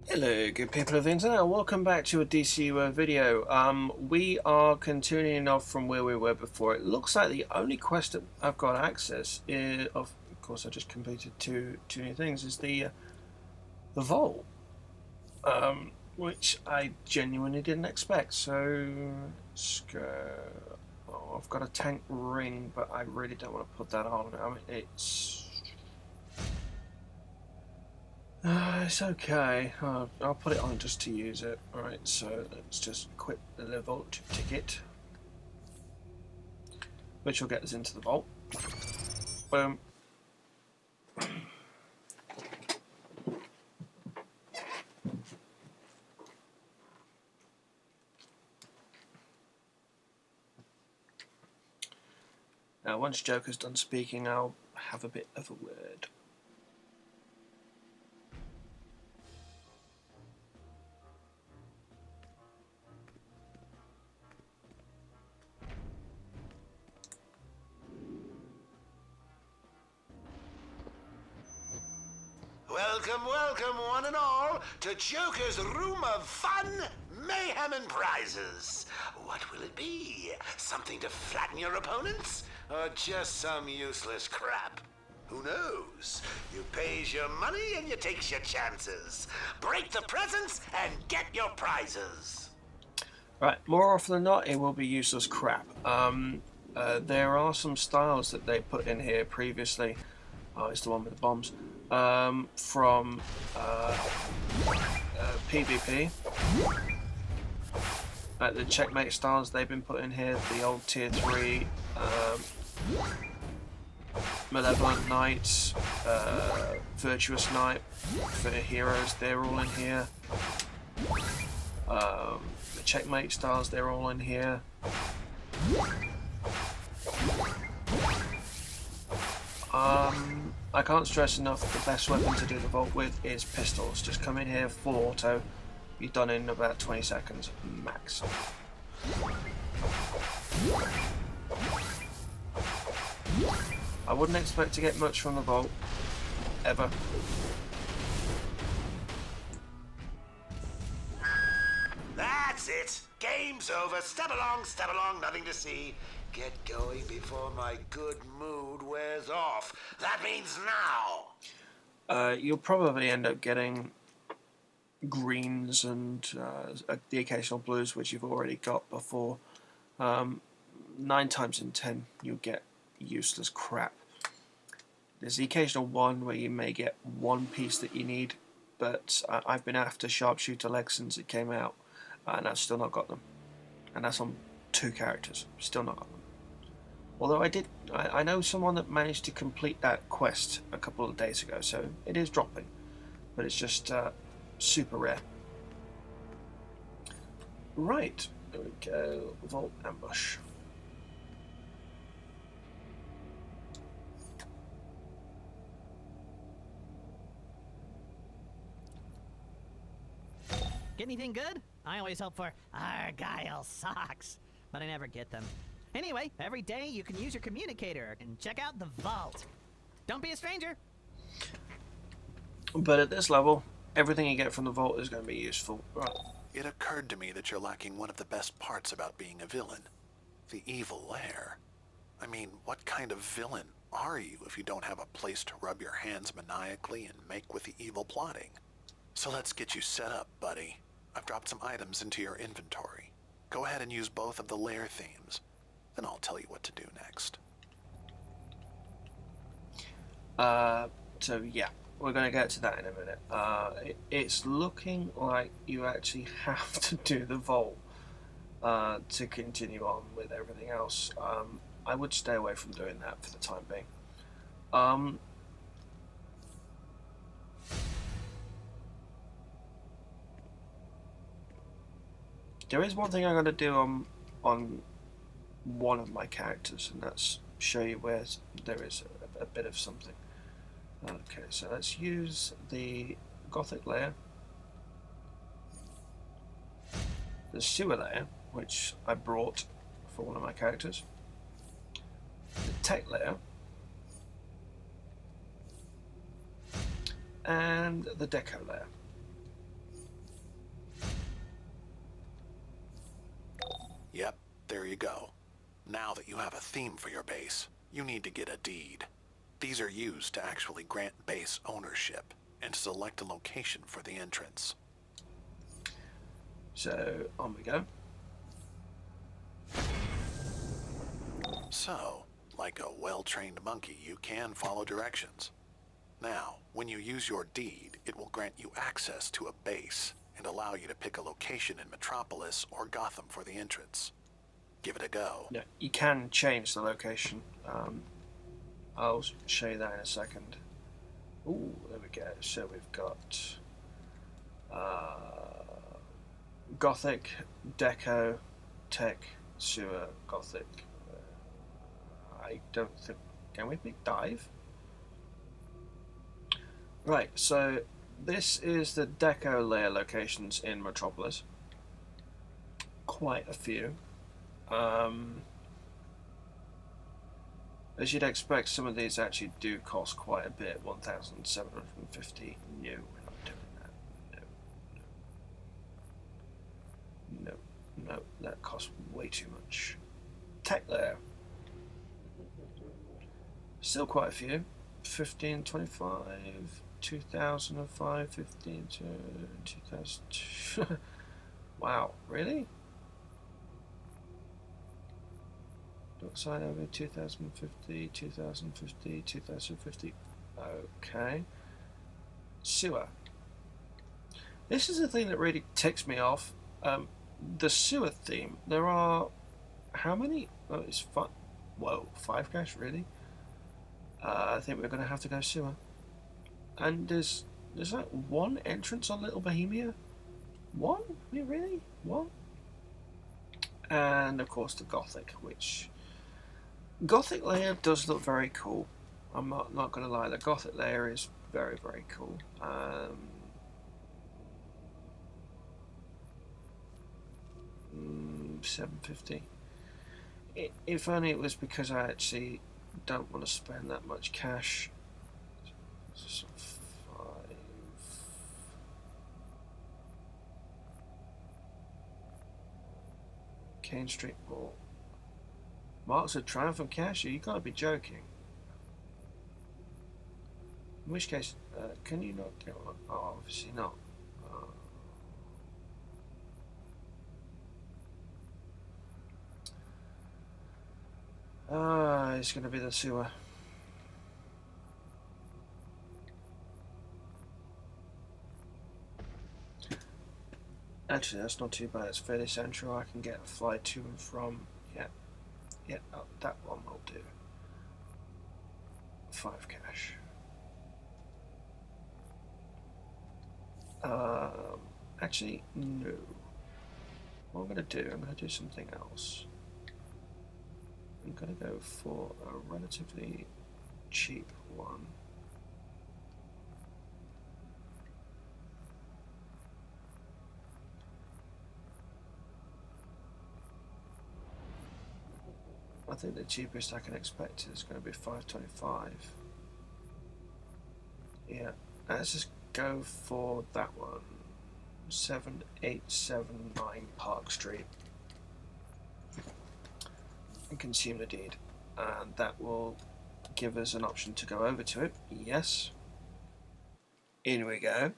Hello, good people of the internet. Welcome back to a DCUO video. We are continuing off from where we were before. It looks like the only quest that I've got access is, of course, I just completed two new things. Is the vault, which I genuinely didn't expect. So let's go. Oh, I've got a tank ring, but I really don't want to put that on. I mean, it's okay. I'll put it on just to use it. Alright, so let's just quit the vault ticket, which will get us into the vault. Boom. Now, once Joker's done speaking, I'll have a bit of a word. Welcome, welcome, one and all, to Joker's Room of Fun, Mayhem, and Prizes. What will it be? Something to flatten your opponents? Or just some useless crap? Who knows? You pays your money and you takes your chances. Break the presents and get your prizes. Right, more often than not, it will be useless crap. There are some styles that they put in here previously. Oh, it's the one with the bombs. From PvP. The checkmate styles they've been put in here, the old tier 3 Malevolent Knights, Virtuous Knight for heroes, they're all in here. The checkmate styles, they're all in here. I can't stress enough, the best weapon to do the vault with is pistols. Just come in here, full auto, you're done in about 20 seconds, max. I wouldn't expect to get much from the vault, ever. That's it. Game's over. Step along, nothing to see. Get going before my good mood wears off. That means now. You'll probably end up getting greens and the occasional blues, which you've already got before. 9 times in 10, you'll get useless crap. There's the occasional one where you may get one piece that you need, but I've been after Sharpshooter Legs since it came out, and I've still not got them. And that's on 2 characters. Still not got them. Although I know someone that managed to complete that quest a couple of days ago, so it is dropping, but it's just super rare. Right, there we go. Vault ambush. Get anything good? I always hope for Argyle socks, but I never get them. Anyway, every day you can use your communicator and check out the vault. Don't be a stranger. But at this level, everything you get from the vault is going to be useful. Right. It occurred to me that you're lacking one of the best parts about being a villain. The evil lair. I mean, what kind of villain are you if you don't have a place to rub your hands maniacally and make with the evil plotting? So let's get you set up, buddy. I've dropped some items into your inventory. Go ahead and use both of the lair themes. Then I'll tell you what to do next. So yeah, we're going to get to that in a minute. It's looking like you actually have to do the vault to continue on with everything else. I would stay away from doing that for the time being. There is one thing I'm going to do on one of my characters, and that's show you where there is a bit of something. Okay, so let's use the Gothic layer, the sewer layer, which I brought for one of my characters, the tech layer, and the deco layer. Yep, there you go. Now that you have a theme for your base, you need to get a deed. These are used to actually grant base ownership and to select a location for the entrance. So, on we go. So, like a well-trained monkey, you can follow directions. Now, when you use your deed, it will grant you access to a base and allow you to pick a location in Metropolis or Gotham for the entrance. Give it a go. No, you can change the location. I'll show you that in a second. Ooh, there we go. So we've got Gothic, Deco, Tech, Sewer, Gothic. I don't think... Can we pick Dive? Right, so this is the Deco layer locations in Metropolis. Quite a few. As you'd expect, some of these actually do cost quite a bit. 1,750. No, we're not doing that. No, that costs way too much. Tech layer. Still quite a few. 1525, 2005, 15 to 2000. Wow, really? Side over 2050, 2050, 2050. Okay. Sewer. This is the thing that really ticks me off. The sewer theme. There are how many? Oh, it's fun. Whoa, 5 cash, really? I think we're going to have to go sewer. And there's like one entrance on Little Bohemia. One? I mean, really? One? And of course the Gothic, which Gothic layer does look very cool. I'm not going to lie, the Gothic layer is very, very cool. 750. If only it was because I actually don't want to spend that much cash. So 5. Kane Street Mall. Marks of Triumph and Cashier? You gotta be joking. In which case, can you not get one? Oh, obviously not. It's gonna be the sewer. Actually, that's not too bad. It's fairly central. I can get a flight to and from. Yeah, oh, that one will do. 5 cash. Actually, no. What I'm going to do, I'm going to do something else. I'm going to go for a relatively cheap one. I think the cheapest I can expect is going to be 525. Yeah, let's just go for that one. 7879 Park Street. And consume the deed. And that will give us an option to go over to it. Yes. In we go.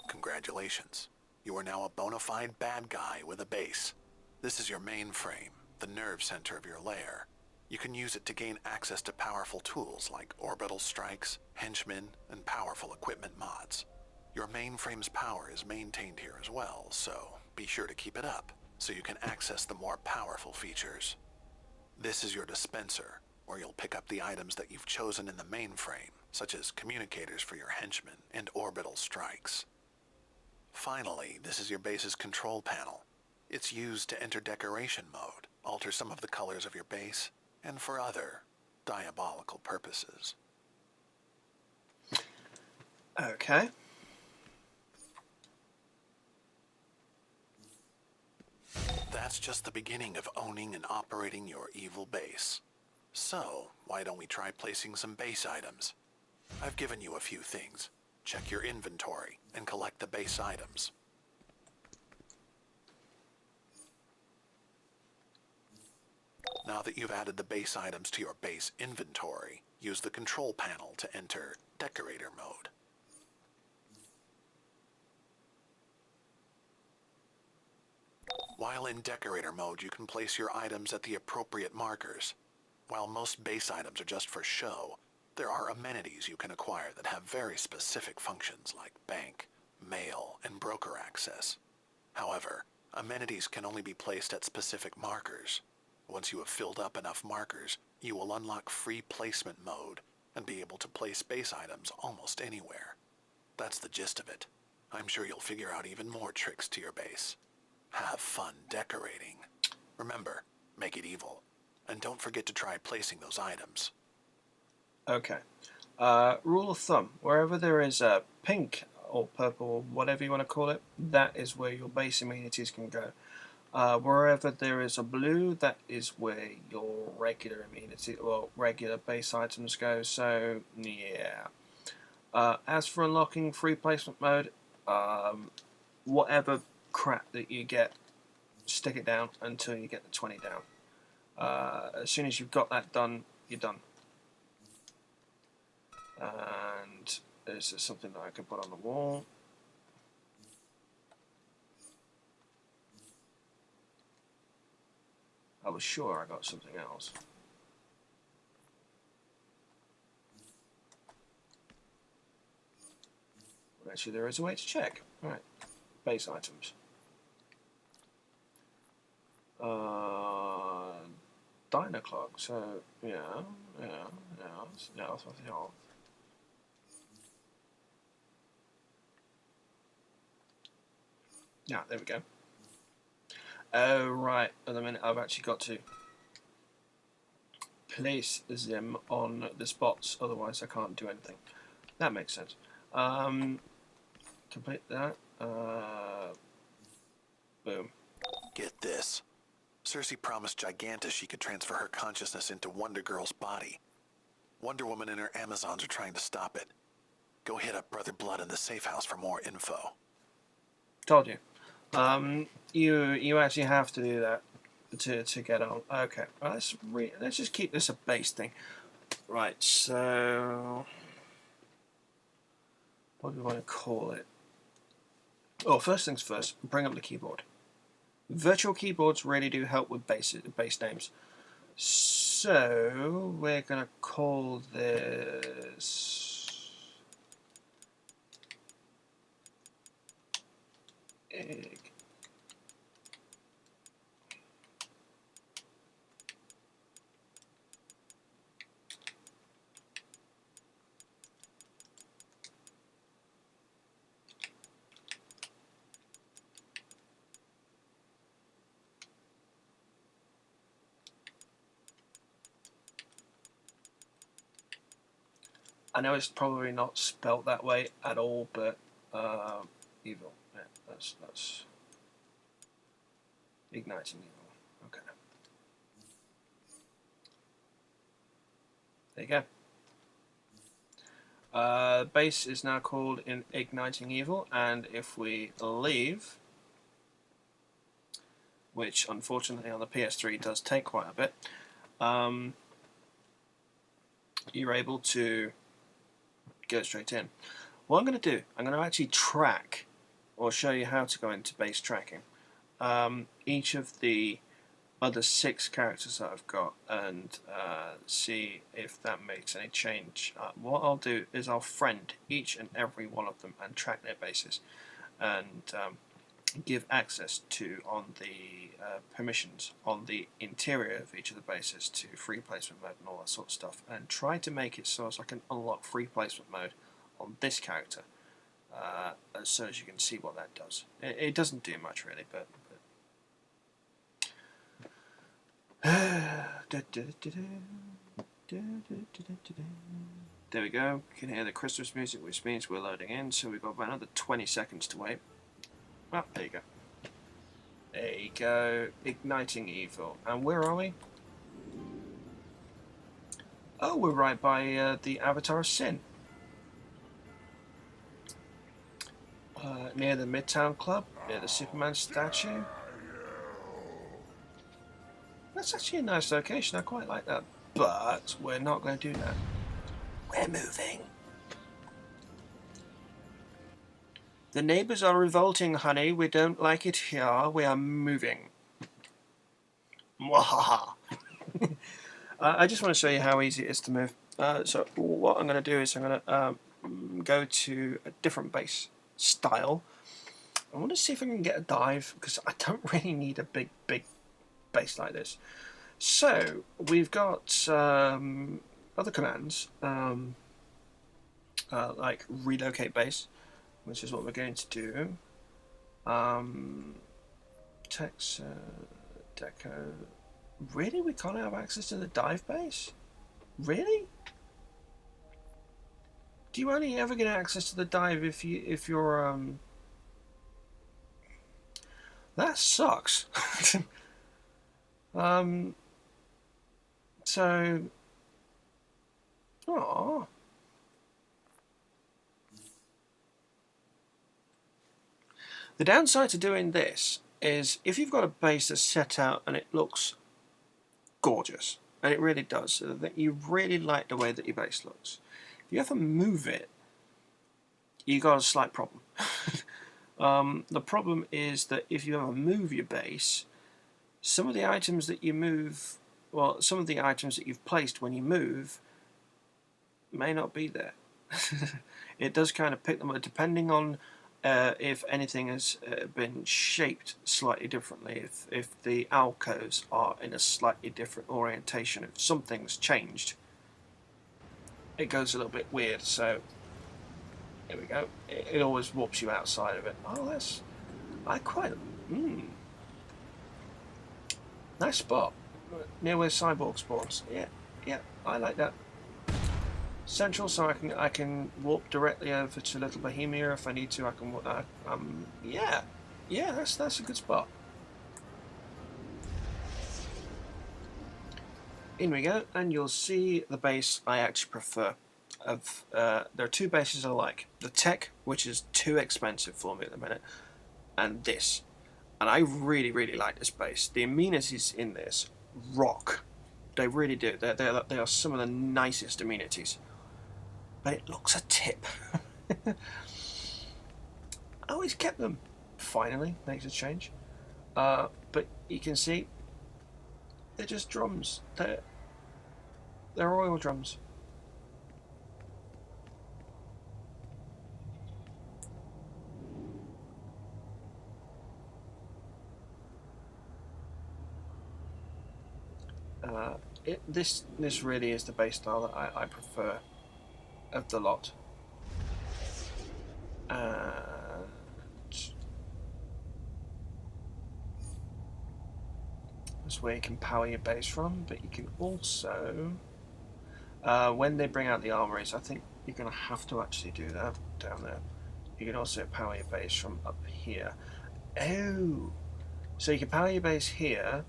Congratulations. You are now a bona fide bad guy with a base. This is your mainframe, the nerve center of your lair. You can use it to gain access to powerful tools like orbital strikes, henchmen, and powerful equipment mods. Your mainframe's power is maintained here as well, so be sure to keep it up so you can access the more powerful features. This is your dispenser, where you'll pick up the items that you've chosen in the mainframe, such as communicators for your henchmen and orbital strikes. Finally, this is your base's control panel. It's used to enter decoration mode, alter some of the colors of your base, and for other diabolical purposes. Okay. That's that's just the beginning of owning and operating your evil base. So, why don't we try placing some base items? I've given you a few things. Check your inventory and collect the base items. Now that you've added the base items to your base inventory, use the control panel to enter Decorator mode. While in Decorator mode, you can place your items at the appropriate markers. While most base items are just for show, there are amenities you can acquire that have very specific functions like bank, mail, and broker access. However, amenities can only be placed at specific markers. Once you have filled up enough markers, you will unlock free placement mode and be able to place base items almost anywhere. That's the gist of it. I'm sure you'll figure out even more tricks to your base. Have fun decorating. Remember, make it evil. And don't forget to try placing those items. Okay. Rule of thumb, wherever there is a pink or purple, or whatever you want to call it, that is where your base amenities can go. Wherever there is a blue, that is where your regular amenity or regular base items go. So yeah. As for unlocking free placement mode, whatever crap that you get, stick it down until you get the 20 down. As soon as you've got that done, you're done. And this is something that I can put on the wall. I was sure I got something else. Well, actually, there is a way to check. Right, base items. Diner clock. So yeah. Yeah, there we go. Oh, right. At the minute, I've actually got to place them on the spots, otherwise I can't do anything. That makes sense. Complete that. Boom. Get this. Circe promised Gigantus she could transfer her consciousness into Wonder Girl's body. Wonder Woman and her Amazons are trying to stop it. Go hit up Brother Blood in the safe house for more info. Told you. You actually have to do that to get on. Okay, well, let's just keep this a base thing. Right, so what do we want to call it? Oh, first things first, bring up the keyboard. Virtual keyboards really do help with base names. So we're gonna call this egg. I know it's probably not spelt that way at all, but evil. Yeah, that's igniting evil. Okay. There you go. Base is now called in Igniting Evil, and if we leave, which unfortunately on the PS3 does take quite a bit, you're able to go straight in. What I'm going to do, I'm going to actually track or show you how to go into base tracking each of the other 6 characters that I've got and see if that makes any change. What I'll do is I'll friend each and every one of them and track their bases and give access to on the permissions on the interior of each of the bases to free placement mode and all that sort of stuff, and try to make it so as I can unlock free placement mode on this character so as you can see what that does. It doesn't do much really, but there we go. You can hear the Christmas music, which means we're loading in, so we've got about another 20 seconds to wait. Well, there you go. There you go. Igniting evil. And where are we? Oh, we're right by the Avatar of Sin. Near the Midtown Club, near the Superman statue. That's actually a nice location, I quite like that. But we're not going to do that. We're moving. The neighbors are revolting, honey. We don't like it here. We are moving. Mwahaha. I just want to show you how easy it is to move. So what I'm going to do is I'm going to go to a different base style. I want to see if I can get a dive, because I don't really need a big base like this. So we've got other commands like relocate base, which is what we're going to do. Text deco. Really, we can't have access to the dive base? Really? Do you only ever get access to the dive if you're That sucks. So, aww. The downside to doing this is if you've got a base that's set out and it looks gorgeous, and it really does, so that you really like the way that your base looks. If you ever move it, you got a slight problem. The problem is that if you ever move your base, some of the items that you move, well, some of the items that you've placed when you move may not be there. It does kind of pick them up depending on if anything has been shaped slightly differently, if the alcoves are in a slightly different orientation, if something's changed, it goes a little bit weird. So here we go. It always warps you outside of it. Oh, I quite nice spot near where Cyborg spawns. Yeah, I like that. Central, so I can walk directly over to Little Bohemia if I need to. I can walk. Yeah, that's a good spot. In we go, and you'll see the base I actually prefer. There are two bases I like: the Tech, which is too expensive for me at the minute, and this. And I really like this base. The amenities in this rock. They really do. They are some of the nicest amenities. But it looks a tip. I always kept them. Finally, makes a change. But you can see they're just drums. They're oil drums. This really is the base style that I prefer of the lot. That's where you can power your base from, but you can also, when they bring out the armories, I think you're going to have to actually do that down there. You can also power your base from up here. Oh, so you can power your base here,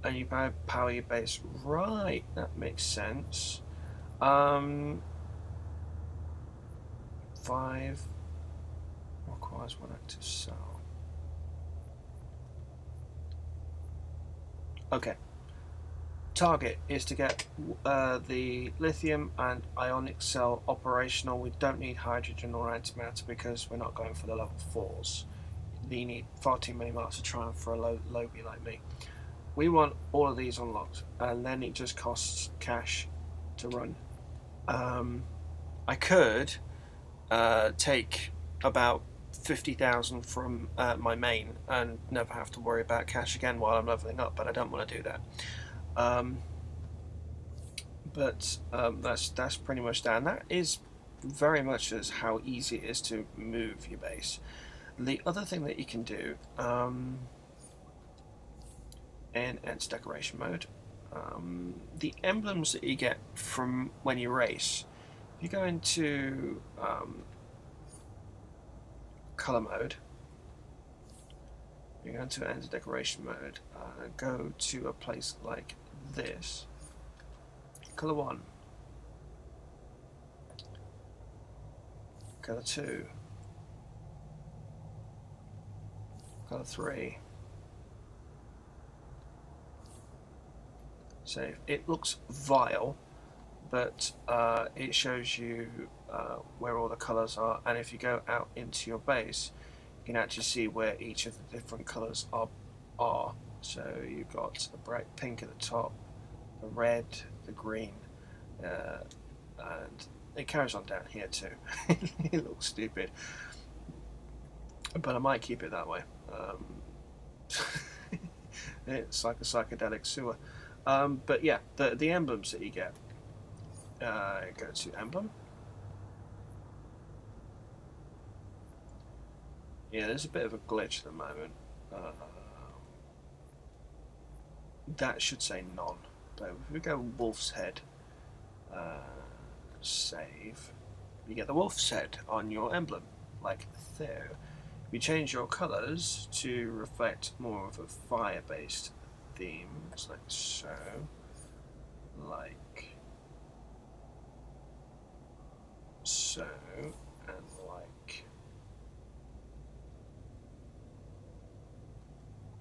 and you power your base right. That makes sense. 5 requires 1 active cell. Okay. Target is to get the lithium and ionic cell operational. We don't need hydrogen or antimatter because we're not going for the level 4s. You need far too many marks to try for a lowbie like me. We want all of these unlocked, and then it just costs cash to run. I could take about 50,000 from my main and never have to worry about cash again while I'm leveling up, but I don't want to do that. That's pretty much down. That is very much as how easy it is to move your base. The other thing that you can do in its decoration mode, the emblems that you get from when you race, if you go into color mode, you're going to enter decoration mode and go to a place like this. Color 1, color 2, color 3. So it looks vile, but it shows you where all the colors are, and if you go out into your base, you can actually see where each of the different colors are. So you've got a bright pink at the top, the red, the green, and it carries on down here too. It looks stupid, but I might keep it that way. It's like a psychedelic sewer. But yeah, the emblems that you get, go to emblem. Yeah, there's a bit of a glitch at the moment. That should say none. But if we go wolf's head, save, you get the wolf's head on your emblem, like there. You change your colours to reflect more of a fire-based theme, it's like so, like so, and like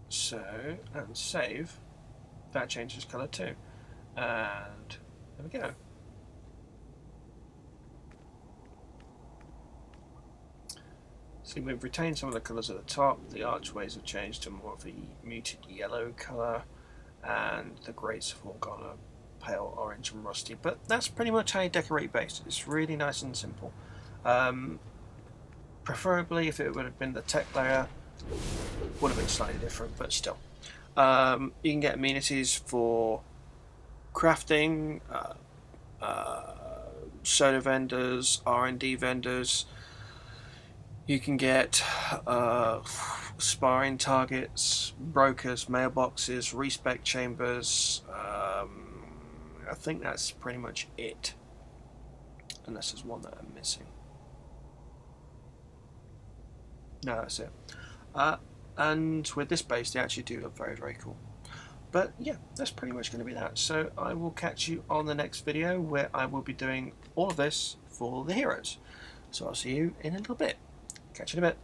so, and save. That changes colour too, and there we go. See, we've retained some of the colours at the top. The archways have changed to more of a muted yellow colour, and the grates have all gone a pale orange and rusty. But that's pretty much how you decorate base. It's really nice and simple. Preferably, if it would have been the tech layer, would have been slightly different, but still. You can get amenities for crafting, soda vendors, R&D vendors. You can get sparring targets, brokers, mailboxes, respec chambers. I think that's pretty much it, unless there's one that I'm missing. No, that's it. And with this base, they actually do look very, very cool. But yeah, that's pretty much going to be that. So I will catch you on the next video, where I will be doing all of this for the heroes. So I'll see you in a little bit. Catch you in a bit.